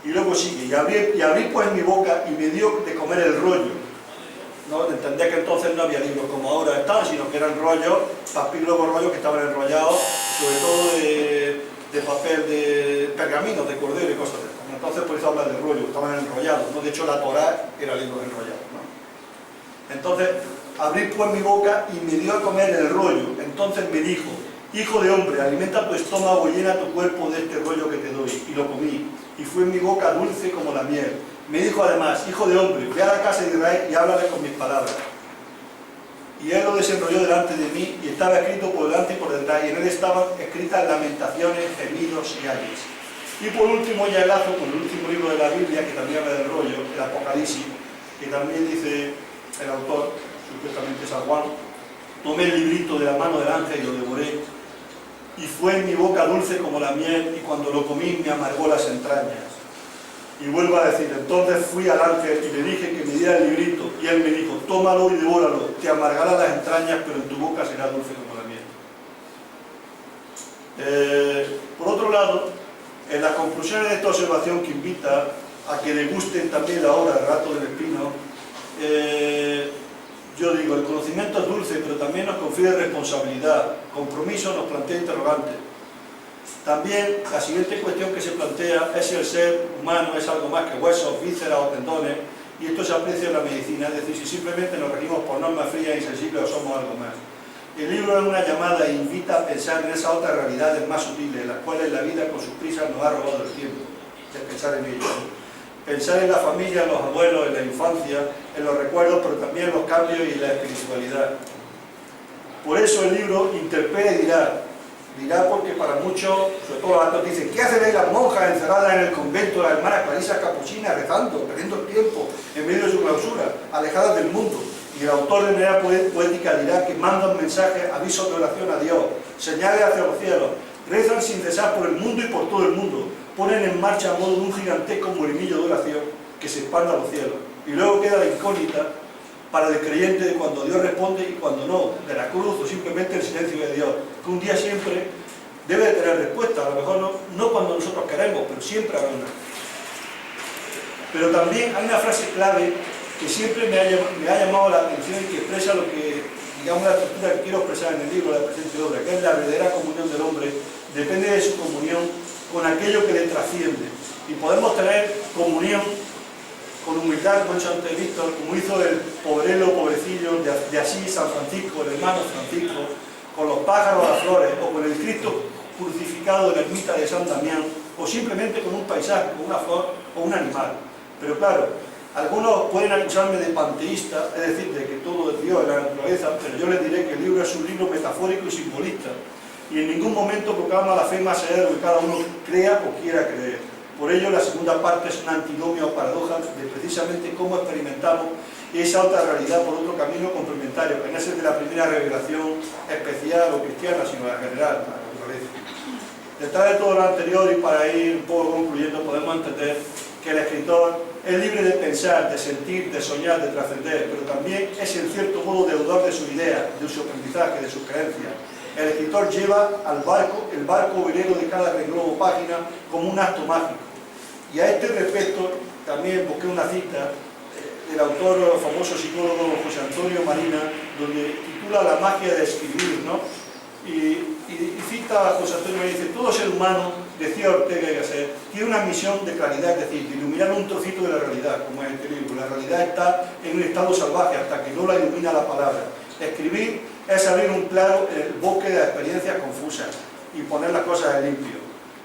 Y luego sigue, y abrí pues mi boca, y me dio de comer el rollo. ¿No? Entendía que entonces no había libros como ahora están, sino que eran rollos, papílogos rollos que estaban enrollados, sobre todo de papel, de pergamino, de cordero y cosas de estas. Entonces por eso habla de rollo, estaban enrollados, ¿no? De hecho la Torá era libros enrollados, ¿no? Entonces, abrí pues mi boca y me dio a comer el rollo. Entonces me dijo: hijo de hombre, alimenta tu estómago y llena tu cuerpo de este rollo que te doy. Y lo comí, y fue en mi boca dulce como la miel. Me dijo además: hijo de hombre, ve a la casa de Israel y háblale con mis palabras. Y él lo desenrolló delante de mí, y estaba escrito por delante y por detrás, y en él estaban escritas lamentaciones, gemidos y ayes. Y por último ya enlazo con el último libro de la Biblia, que también habla del rollo, el Apocalipsis, que también dice el autor, supuestamente San Juan: tomé el librito de la mano del ángel y lo devoré, y fue en mi boca dulce como la miel, y cuando lo comí me amargó las entrañas. Y vuelvo a decir: entonces fui al ángel y le dije que me diera el librito, y él me dijo: tómalo y devóralo, te amargará las entrañas, pero en tu boca será dulce como la miel. Por otro lado, en las conclusiones de esta observación, que invita a que degusten también la obra del Relato del Espino, yo digo: el conocimiento es dulce, pero también nos confiere responsabilidad, compromiso, nos plantea interrogantes. También la siguiente cuestión que se plantea es si el ser humano es algo más que huesos, vísceras o tendones, y esto se aprecia en la medicina, es decir, si simplemente nos regimos por normas frías e insensibles o somos algo más. El libro es una llamada e invita a pensar en esas otras realidades más sutiles, las cuales la vida con sus prisas nos ha robado el tiempo de pensar en ello. Pensar en la familia, en los abuelos, en la infancia, en los recuerdos, pero también en los cambios y en la espiritualidad. Por eso el libro interpela y dirá porque para muchos, sobre todo los altos, dicen: ¿qué hacen ahí las monjas encerradas en el convento, las hermanas clarisas capuchinas, rezando, perdiendo el tiempo en medio de su clausura, alejadas del mundo? Y el autor de manera poética dirá que mandan mensajes, avisos de oración a Dios, señales hacia los cielos, rezan sin cesar por el mundo y por todo el mundo, ponen en marcha a modo de un gigantesco molinillo de oración que se expanda a los cielos. Y luego queda la incógnita para el creyente de cuando Dios responde y cuando no, de la cruz o simplemente el silencio de Dios, que un día siempre debe de tener respuesta, a lo mejor no cuando nosotros queremos, pero siempre habrá una. Pero también hay una frase clave que siempre me ha llamado la atención y que expresa lo que, digamos, la estructura que quiero expresar en el libro, la presente obra, que es la verdadera comunión del hombre, depende de su comunión con aquello que le trasciende. Y podemos tener comunión con humildad, como he dicho antes Víctor, como hizo el pobrelo, pobrecillo de Asís, San Francisco, el hermano Francisco, con los pájaros, las flores, o con el Cristo crucificado de la ermita de San Damián, o simplemente con un paisaje, con una flor o un animal. Pero claro, algunos pueden acusarme de panteísta, es decir, de que todo es Dios en la naturaleza, pero yo les diré que el libro es un libro metafórico y simbolista, y en ningún momento proclama la fe más allá de lo que cada uno crea o quiera creer. Por ello, la segunda parte es una antinomia o paradoja de precisamente cómo experimentamos esa otra realidad por otro camino complementario, que no es el de la primera revelación especial o cristiana, sino la general, la naturaleza. Detrás de todo lo anterior, y para ir un poco concluyendo, podemos entender que el escritor es libre de pensar, de sentir, de soñar, de trascender, pero también es en cierto modo deudor de su idea, de su aprendizaje, de sus creencias. El escritor lleva el barco velero de cada renglón o página como un acto mágico. Y a este respecto también busqué una cita del autor famoso psicólogo José Antonio Marina, donde titula La magia de escribir, ¿no? Y cita a José Antonio Marina, dice: todo ser humano, decía Ortega y Gasset, tiene una misión de claridad, es decir, de iluminar un trocito de la realidad, como es este libro. La realidad está en un estado salvaje hasta que no la ilumina la palabra. Escribir es abrir un claro en el bosque de las experiencias confusas y poner las cosas en limpio.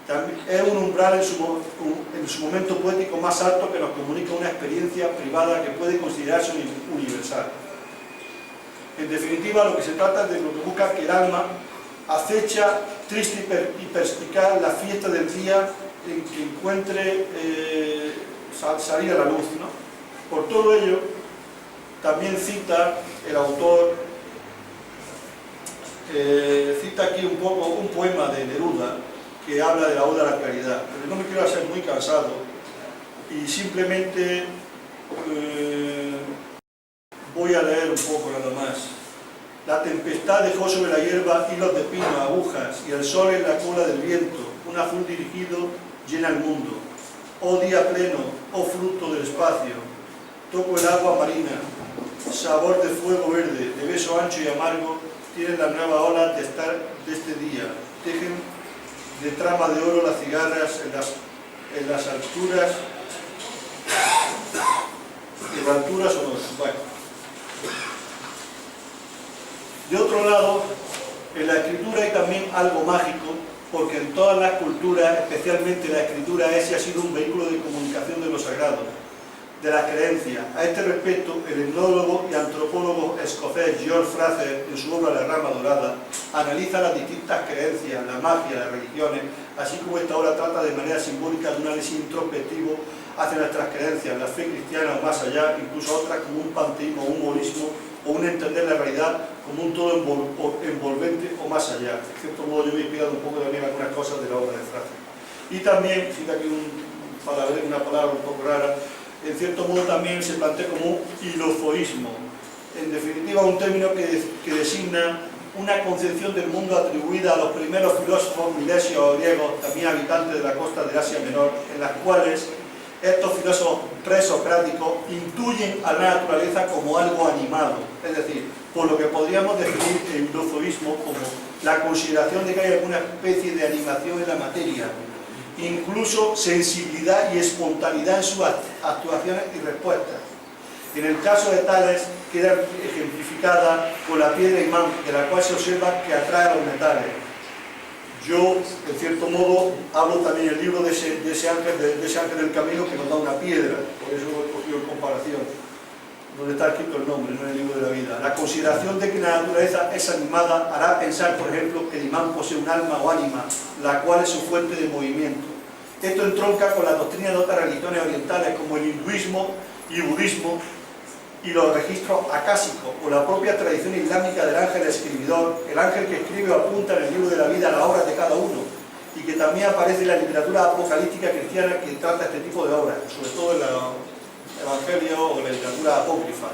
También es un umbral en su momento poético más alto que nos comunica una experiencia privada que puede considerarse universal. En definitiva, lo que se trata es de lo que busca que el alma acecha, triste y perspicaz, la fiesta del día en que encuentre salir a la luz, ¿no? Por todo ello, también cita el autor, cita aquí un poco un poema de Neruda que habla de la oda a la claridad, pero no me quiero hacer muy cansado y simplemente voy a leer un poco nada más. La tempestad dejó sobre la hierba hilos de pino, agujas, y el sol en la cola del viento, un azul dirigido llena el mundo. Oh día pleno, oh fruto del espacio, toco el agua marina, sabor de fuego verde, de beso ancho y amargo, tiene la nueva ola de estar de este día. tejen de trama de oro las cigarras en las alturas, o no. Bueno. De otro lado, en la escritura hay también algo mágico, porque en todas las culturas, especialmente la escritura, ese ha sido un vehículo de comunicación de lo sagrado, de las creencias. A este respecto, el etnólogo y antropólogo escocés George Fraser, en su obra La rama dorada, analiza las distintas creencias, la magia, las religiones, así como esta obra trata de manera simbólica de un análisis introspectivo hacia nuestras creencias, la fe cristiana o más allá, incluso otras como un panteísmo o un monismo, o un entender la realidad como un todo envolvente o más allá. De cierto modo yo me he inspirado un poco también algunas cosas de la obra de Fraser. Y también, cita aquí una palabra un poco rara, en cierto modo también se plantea como un hilozoísmo. En definitiva, un término que designa una concepción del mundo atribuida a los primeros filósofos milesios o griegos, también habitantes de la costa de Asia Menor, en las cuales estos filósofos presocráticos intuyen a la naturaleza como algo animado, es decir, por lo que podríamos definir el hilozoísmo como la consideración de que hay alguna especie de animación en la materia, incluso sensibilidad y espontaneidad en sus actuaciones y respuestas. En el caso de Tales queda ejemplificada con la piedra imán, de la cual se observa que atrae a los metales. Yo, en cierto modo, hablo también en el libro de ese ángel del camino que nos da una piedra, por eso lo he cogido en comparación, donde está escrito el nombre, no en el libro de la vida. La consideración de que la naturaleza es animada hará pensar, por ejemplo, que el imán posee un alma o ánima, la cual es su fuente de movimiento. Esto entronca con la doctrina de otras religiones orientales, como el hinduismo y budismo, y los registros acásicos, o la propia tradición islámica del ángel escribidor, el ángel que escribe o apunta en el libro de la vida las obras de cada uno, y que también aparece en la literatura apocalíptica cristiana que trata este tipo de obras, sobre todo en el Evangelio o la literatura apócrifa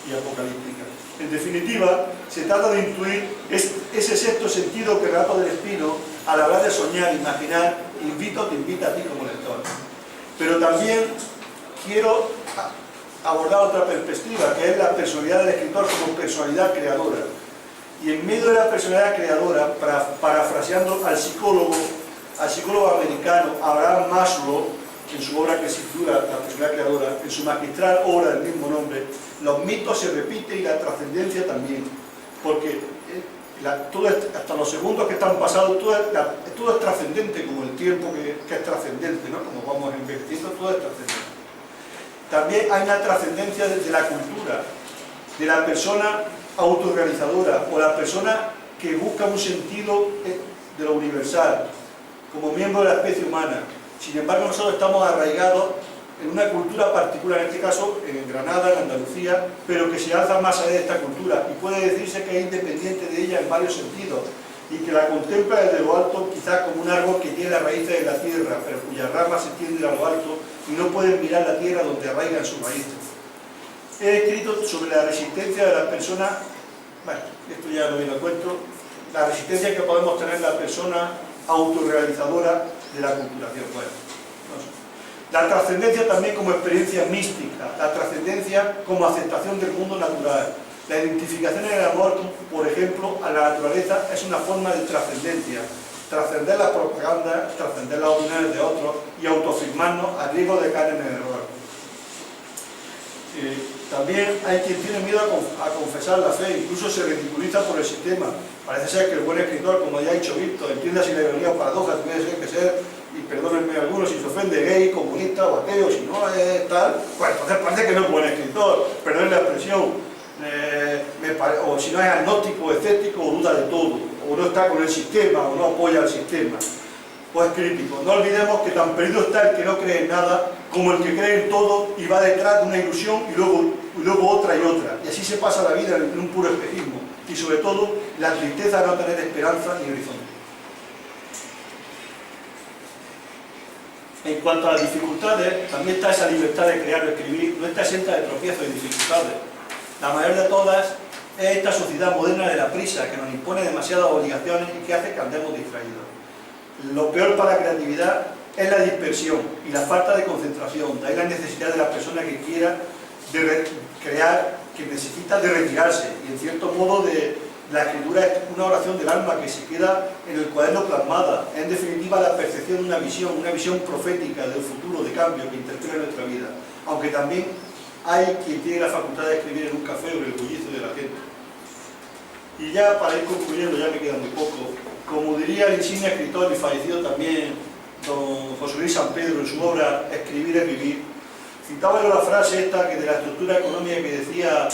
y apocalíptica. En definitiva, se trata de intuir ese sexto sentido que el relato del Espino, a la hora de soñar, imaginar, te invita a ti como lector. Pero también quiero abordar otra perspectiva, que es la personalidad del escritor como personalidad creadora. Y en medio de la personalidad creadora, parafraseando al psicólogo americano Abraham Maslow, en su obra que se titula La personalidad creadora, en su magistral obra del mismo nombre, los mitos se repiten y la trascendencia también, porque hasta los segundos que están pasados, todo es trascendente, como el tiempo que es trascendente, ¿no? Como vamos envejeciendo, todo es trascendente. También hay una trascendencia desde la cultura, de la persona autorrealizadora o la persona que busca un sentido de lo universal, como miembro de la especie humana. Sin embargo, nosotros estamos arraigados en una cultura particular, en este caso en Granada, en Andalucía, pero que se alza más allá de esta cultura y puede decirse que es independiente de ella en varios sentidos y que la contempla desde lo alto quizás como un árbol que tiene las raíces en la tierra, pero cuyas ramas se tienden a lo alto y no pueden mirar la tierra donde arraigan sus raíces. He escrito sobre la resistencia de las personas, bueno, esto ya lo viene a cuento, la resistencia que podemos tener la persona autorrealizadora de la culturación. Bueno, no sé. La trascendencia también como experiencia mística, la trascendencia como aceptación del mundo natural. La identificación en el amor, por ejemplo, a la naturaleza es una forma de trascendencia. Trascender las propagandas, trascender las opiniones de otros y autoafirmarnos a riesgo de caer en el error. También hay quien tiene miedo a confesar la fe, incluso se ridiculiza por el sistema. Parece ser que el buen escritor, como ya ha dicho Víctor, entiende si la ironía o paradoja, tiene que ser, y perdónenme algunos, si se ofende gay, comunista o ateo, si no es tal, pues entonces parece que no es buen escritor, perdón la expresión. O si no es agnóstico, escéptico o duda de todo, o no está con el sistema, o no apoya al sistema, o es crítico. No olvidemos que tan perdido está el que no cree en nada como el que cree en todo y va detrás de una ilusión y luego otra y otra. Y así se pasa la vida en un puro espejismo. Y sobre todo, la tristeza de no tener esperanza ni horizonte. En cuanto a las dificultades, también está esa libertad de crear o escribir, no está exenta de tropiezos y dificultades. La mayor de todas es esta sociedad moderna de la prisa, que nos impone demasiadas obligaciones y que hace que andemos distraídos. Lo peor para la creatividad es la dispersión y la falta de concentración. De ahí la necesidad de la persona que quiera crear, que necesita de retirarse y en cierto modo de La escritura es una oración del alma que se queda en el cuaderno plasmada. En definitiva, la percepción de una visión profética del futuro, de cambio que interpela nuestra vida. Aunque también hay quien tiene la facultad de escribir en un café o en el bullicio de la gente. Y ya para ir concluyendo, ya me queda muy poco, como diría el insigne escritor y fallecido también don José Luis San Pedro en su obra Escribir es vivir, citaba yo la frase esta que de la estructura económica que decía,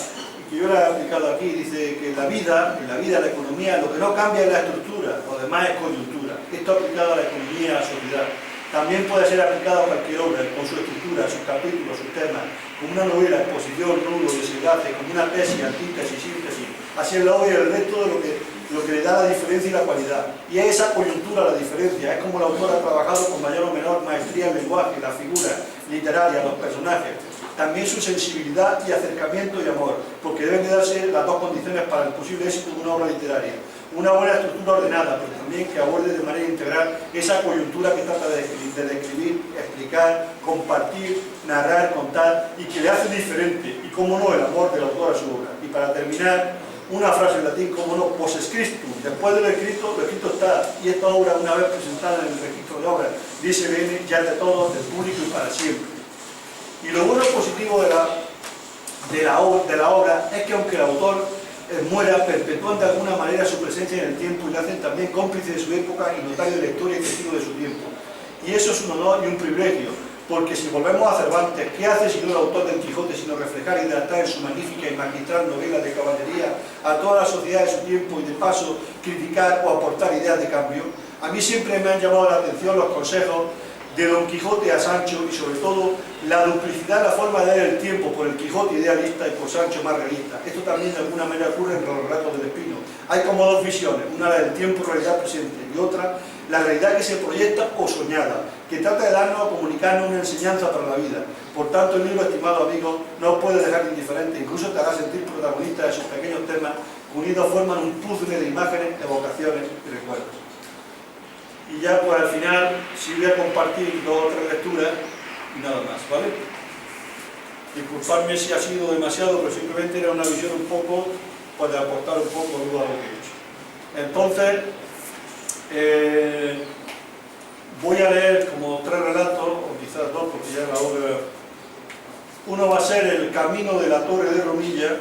que yo la he aplicado aquí, dice que en la vida, la economía, lo que no cambia es la estructura, lo demás es coyuntura. Esto aplicado a la economía, a la sociedad. También puede ser aplicado a cualquier obra, con su estructura, sus capítulos, sus temas, como una novela, exposición, nudo, desenlace, como una tesis, antítesis, síntesis. Así es la obra y el resto de lo que le da la diferencia y la cualidad. Y es esa coyuntura la diferencia, es como el autor ha trabajado con mayor o menor maestría en lenguaje, la figura literaria, los personajes. También su sensibilidad y acercamiento y amor, porque deben de darse las dos condiciones para el posible éxito de una obra literaria. Una buena estructura ordenada, pero también que aborde de manera integral esa coyuntura que trata de describir, explicar, compartir, narrar, contar, y que le hace diferente, y cómo no, el amor del autor a su obra. Y para terminar, una frase en latín, cómo no, post scriptum, después de lo escrito está, y esta obra, una vez presentada en el registro de obras de ISBN, ya es de todos, del público y para siempre. Y lo bueno y positivo de la obra es que aunque el autor muera, perpetúan de alguna manera su presencia en el tiempo y le hacen también cómplice de su época y notario de la historia y testigo de su tiempo. Y eso es un honor y un privilegio, porque si volvemos a Cervantes, ¿qué hace sino el autor del Quijote sino reflejar y adaptar en su magnífica y magistral novela de caballería a toda la sociedad de su tiempo y de paso criticar o aportar ideas de cambio? A mí siempre me han llamado la atención los consejos de Don Quijote a Sancho y sobre todo la duplicidad, la forma de ver el tiempo por el Quijote idealista y por Sancho más realista. Esto también de alguna manera ocurre en los relatos del Espino. Hay como dos visiones, una la del tiempo realidad presente y otra la realidad que se proyecta o soñada, que trata de darnos o comunicarnos una enseñanza para la vida. Por tanto, el libro, estimado amigo, no puede dejar indiferente, incluso te hará sentir protagonista de sus pequeños temas, que unidos forman un puzzle de imágenes, evocaciones y recuerdos. Y ya pues al final sí voy a compartir 2 o 3 lecturas y nada más, ¿vale? Disculpadme si ha sido demasiado, pero simplemente era una visión un poco, pues de aportar un poco a lo que he hecho. Entonces, voy a leer como 3 relatos, o quizás 2, porque ya la obra... Uno va a ser El camino de la Torre de Romilla,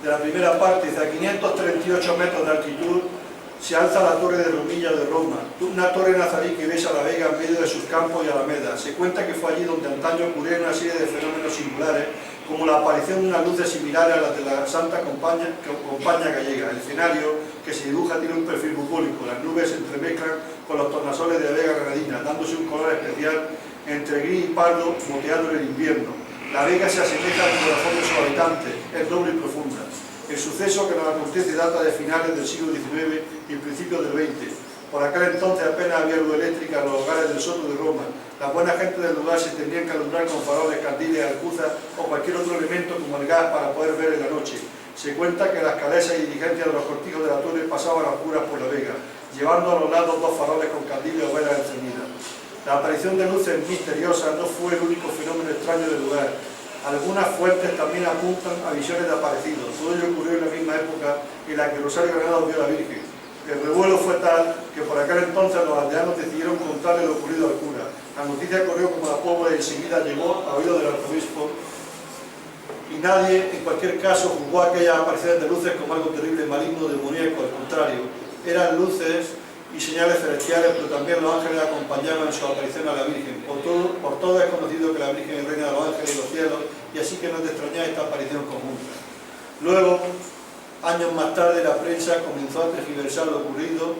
de la primera parte, dice, a 538 metros de altitud, se alza la torre de Romilla de Roma, una torre nazarí que besa la vega en medio de sus campos y alamedas. Se cuenta que fue allí donde antaño ocurrieron una serie de fenómenos singulares, como la aparición de unas luces similares a las de la Santa Compañía gallega. El escenario que se dibuja tiene un perfil bucólico, las nubes se entremezclan con los tornasoles de la vega granadina, dándose un color especial entre gris y pardo, moteado en el invierno. La vega se asemeja al corazón de sus habitantes, es doble y profunda. El suceso que nos acontece data de finales del siglo XIX y principios del XX. Por aquel entonces apenas había luz eléctrica en los hogares del Soto de Roma. La buena gente del lugar se tendrían que alumbrar con faroles, candiles, alcuzas o cualquier otro elemento como el gas para poder ver en la noche. Se cuenta que las calesas y diligencias de los cortijos de la torre pasaban a oscuras por la vega, llevando a los lados 2 faroles con candiles o velas encendidas. La aparición de luces misteriosas no fue el único fenómeno extraño del lugar. Algunas fuentes también apuntan a visiones de aparecidos. Todo ello ocurrió en la misma época en la que Rosario Granados vio a la Virgen. El revuelo fue tal que por aquel entonces los aldeanos decidieron contarle lo ocurrido al cura. La noticia corrió como la pólvora y enseguida llegó a oído del arzobispo y nadie, en cualquier caso, juzgó aquellas apariciones de luces como algo terrible, maligno, demoníaco. Al contrario, eran luces y señales celestiales, pero también los ángeles acompañaban en su aparición a la Virgen. Por todo es conocido que la Virgen es reina de los ángeles y los cielos, y así que no es de extrañar esta aparición conjunta. Luego, años más tarde, la prensa comenzó a tergiversar lo ocurrido.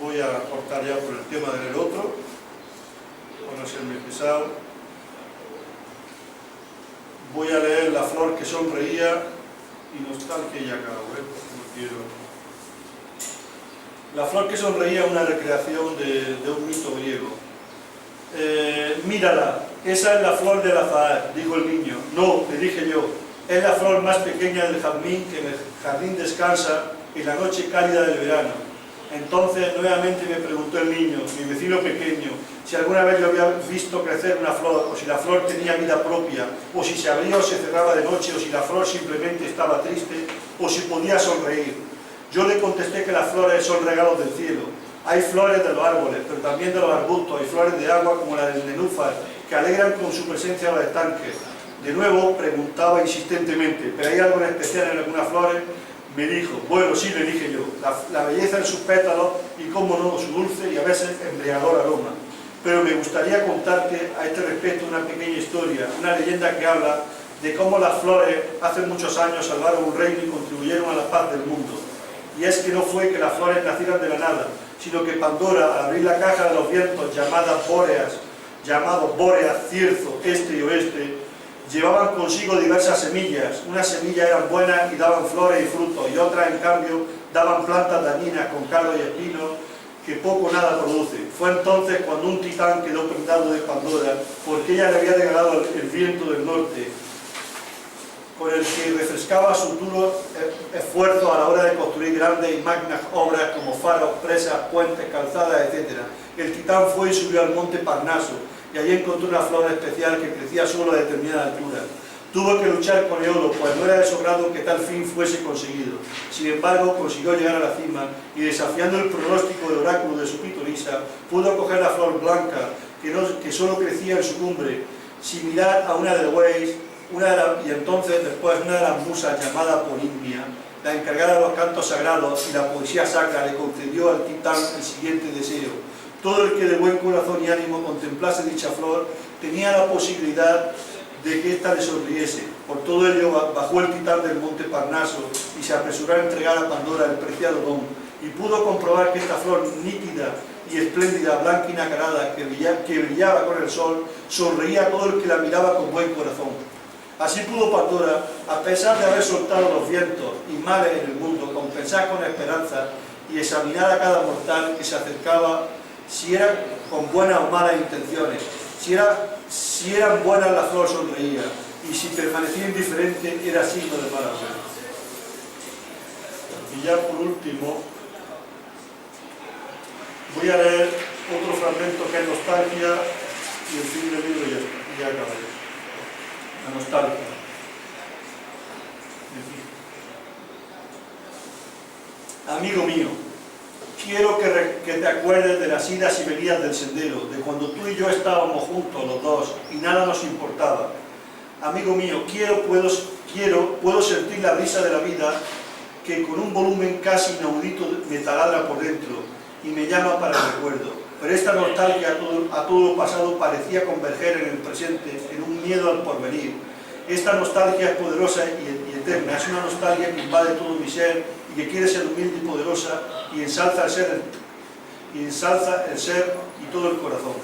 Voy a cortar ya por el tema del otro, para no serme pesado. Voy a leer La flor que sonreía y nostalgia y acabo, no quiero... La flor que sonreía es una recreación de un mito griego. Mírala, esa es la flor del azahar, dijo el niño. No, le dije yo, es la flor más pequeña del jazmín que en el jardín descansa en la noche cálida del verano. Entonces nuevamente me preguntó el niño, mi vecino pequeño, si alguna vez yo había visto crecer una flor, o si la flor tenía vida propia, o si se abría o se cerraba de noche, o si la flor simplemente estaba triste. o si podía sonreír. Yo le contesté que las flores son regalos del cielo. Hay flores de los árboles, pero también de los arbustos, hay flores de agua como la del nenúfar, que alegran con su presencia los estanques. De nuevo preguntaba insistentemente, ¿pero hay algo en especial en algunas flores? Me dijo, bueno, sí, le dije yo, la belleza en sus pétalos y, cómo no, su dulce y a veces embriagador aroma. Pero me gustaría contarte a este respecto una pequeña historia, una leyenda que habla de cómo las flores hace muchos años salvaron un reino y contribuyeron a la paz del mundo. Y es que no fue que las flores nacieran de la nada, sino que Pandora, al abrir la caja de los vientos llamados Bóreas, Cirzo, Este y Oeste, llevaban consigo diversas semillas. Unas semillas eran buenas y daban flores y frutos, y otras, en cambio, daban plantas dañinas con cardos y espinos que poco o nada producen. Fue entonces cuando un titán quedó prendado de Pandora, porque ella le había regalado el viento del norte, con el que refrescaba su duro esfuerzo a la hora de construir grandes y magnas obras como faros, presas, puentes, calzadas, etc. El titán fue y subió al monte Parnaso, y allí encontró una flor especial que crecía solo a determinada altura. Tuvo que luchar con Eolo, pues no era de su grado que tal fin fuese conseguido. Sin embargo, consiguió llegar a la cima y, desafiando el pronóstico del oráculo de su pitonisa, pudo coger la flor blanca que solo crecía en su cumbre, similar a una de Weiss, y entonces después una de las musas llamada Polymnia, la encargada de los cantos sagrados y la poesía sacra, le concedió al titán el siguiente deseo. Todo el que de buen corazón y ánimo contemplase dicha flor tenía la posibilidad de que ésta le sonriese. Por todo ello bajó el titán del monte Parnaso y se apresuró a entregar a Pandora el preciado don, y pudo comprobar que esta flor nítida y espléndida, blanca y nacarada, que brillaba con el sol, sonreía a todo el que la miraba con buen corazón. Así pudo Pandora, a pesar de haber soltado los vientos y males en el mundo, compensar con esperanza y examinar a cada mortal que se acercaba, si era con buenas o malas intenciones. Si eran buenas, la flor sonreía, y si permanecía indiferente, era signo de mala suerte. Y ya por último, voy a leer otro fragmento que es Nostalgia, y el fin del libro ya acabaré. La nostalgia. Amigo mío, quiero que te acuerdes de las idas y venidas del sendero, de cuando tú y yo estábamos juntos los dos y nada nos importaba. Amigo mío, puedo sentir la brisa de la vida que con un volumen casi inaudito me taladra por dentro y me llama para el recuerdo. Pero esta nostalgia a todo lo pasado parecía converger en el presente, en un miedo al porvenir. Esta nostalgia es poderosa y eterna, es una nostalgia que invade todo mi ser y que quiere ser humilde y poderosa y ensalza el ser y todo el corazón.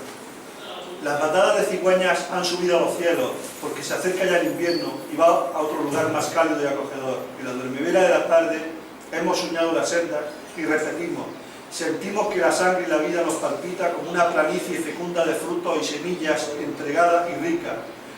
Las bandadas de cigüeñas han subido a los cielos porque se acerca ya el invierno y va a otro lugar más cálido y acogedor. En la dormivela de la tarde hemos soñado las sendas y repetimos. Sentimos que la sangre y la vida nos palpita como una planicie fecunda de frutos y semillas entregada y rica.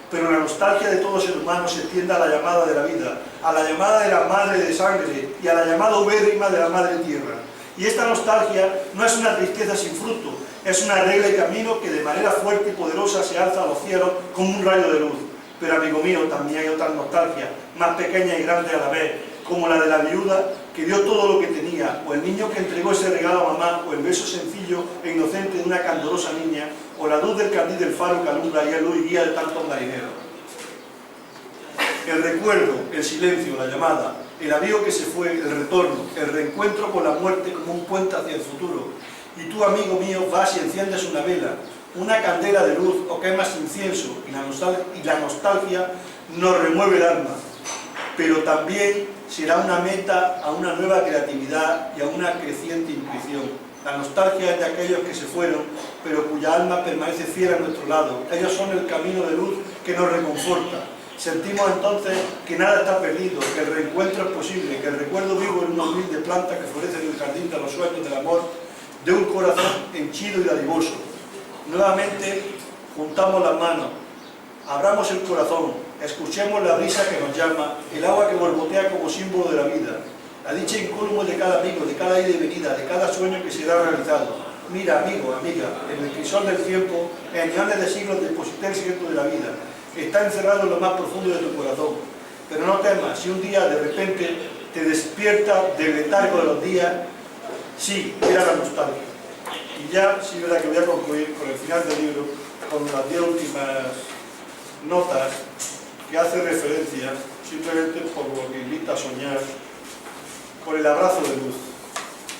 Pero la nostalgia de todo ser humano se tiende a la llamada de la vida, a la llamada de la madre de sangre y a la llamada ubérrima de la madre tierra. Y esta nostalgia no es una tristeza sin fruto, es una regla y camino que de manera fuerte y poderosa se alza a los cielos como un rayo de luz. Pero, amigo mío, también hay otras nostalgias, más pequeñas y grandes a la vez, como la de la viuda que dio todo lo que tenía, o el niño que entregó ese regalo a mamá, o el beso sencillo e inocente de una candorosa niña, o la luz del candil del faro que alumbra y es luz y guía de tantos marineros. El recuerdo, el silencio, la llamada, el amigo que se fue, el retorno, el reencuentro con la muerte como un puente hacia el futuro. Y tú, amigo mío, vas y enciendes una vela, una candela de luz o quemas incienso, y la nostalgia nos remueve el alma. Pero también será una meta a una nueva creatividad y a una creciente intuición. La nostalgia es de aquellos que se fueron, pero cuya alma permanece fiel a nuestro lado. Ellos son el camino de luz que nos reconforta. Sentimos entonces que nada está perdido, que el reencuentro es posible, que el recuerdo vivo en una humilde planta que florece en el jardín de los sueños del amor, de un corazón henchido y dadivoso. Nuevamente juntamos las manos, abramos el corazón, escuchemos la brisa que nos llama, el agua que borbotea como símbolo de la vida, la dicha incólume de cada amigo, de cada ida y venida, de cada sueño que será realizado. Mira, amigo, amiga, en el crisol del tiempo, en millones de siglos deposité el secreto de la vida. Está encerrado en lo más profundo de tu corazón. Pero no temas, si un día de repente te despierta del letargo de los días, sí, era la nostalgia. Y ya, sí, verdad que voy a concluir con el final del libro, con las 10 últimas notas que hace referencia, simplemente por lo que invita a soñar, con el abrazo de luz.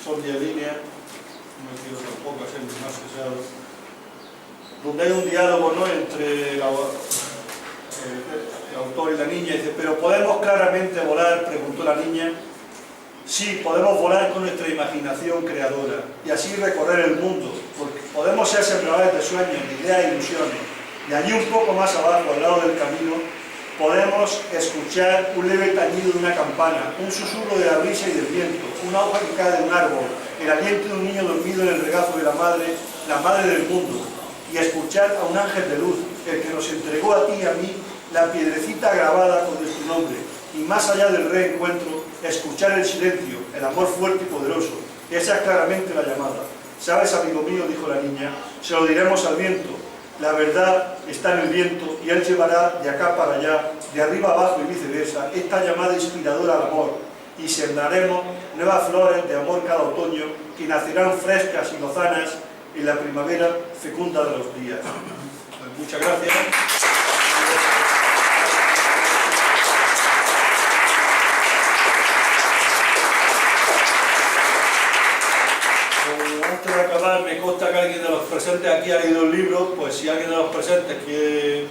Son 10 líneas, no quiero tampoco hacer más pesado, donde hay un diálogo, ¿no?, entre el autor y la niña. Dice: ¿pero podemos claramente volar?, preguntó la niña. Sí, podemos volar con nuestra imaginación creadora y así recorrer el mundo, porque podemos ser sembradores de sueños, de ideas e ilusiones. Y allí un poco más abajo, al lado del camino, podemos escuchar un leve tañido de una campana, un susurro de la brisa y del viento, una hoja que cae de un árbol, el aliento de un niño dormido en el regazo de la madre del mundo, y escuchar a un ángel de luz, el que nos entregó a ti y a mí la piedrecita grabada con nuestro nombre, y más allá del reencuentro, escuchar el silencio, el amor fuerte y poderoso. Esa es claramente la llamada. ¿Sabes, amigo mío?, dijo la niña, se lo diremos al viento. La verdad está en el viento y él llevará de acá para allá, de arriba abajo y viceversa, esta llamada inspiradora al amor, y sembraremos nuevas flores de amor cada otoño que nacerán frescas y lozanas en la primavera fecunda de los días. Pues muchas gracias. Antes de acabar, me consta que alguien de los presentes aquí ha leído el libro. Pues si alguien de los presentes quiere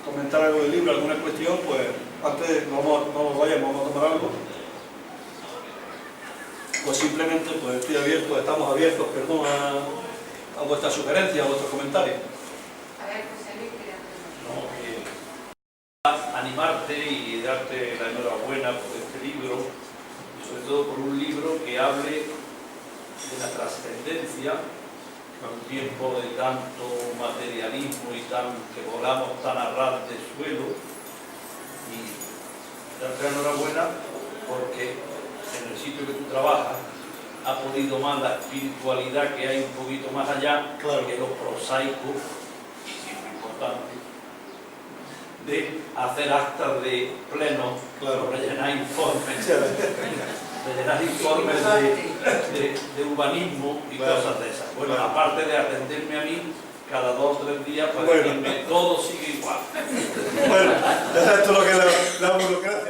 comentar algo del libro, alguna cuestión, pues antes no nos vayamos, vamos a tomar algo. Pues simplemente pues estoy abierto, estamos abiertos, perdón, a vuestras sugerencias, a vuestros comentarios. A ver, José Luis, animarte y darte la enhorabuena por este libro, y sobre todo por un libro que hable de la trascendencia en un tiempo de tanto materialismo y que volamos tan a ras de suelo, y darte la enhorabuena porque en el sitio que tú trabajas ha podido más la espiritualidad que hay un poquito más allá, claro, que lo prosaico, y lo importante, de hacer actas de pleno, claro, rellenar informes, rellenar informes de urbanismo y claro, cosas de esas. Bueno, claro, aparte de atenderme a mí cada 2 o 3 días para bueno, decirme todo sigue igual. bueno, esto es lo que la burocracia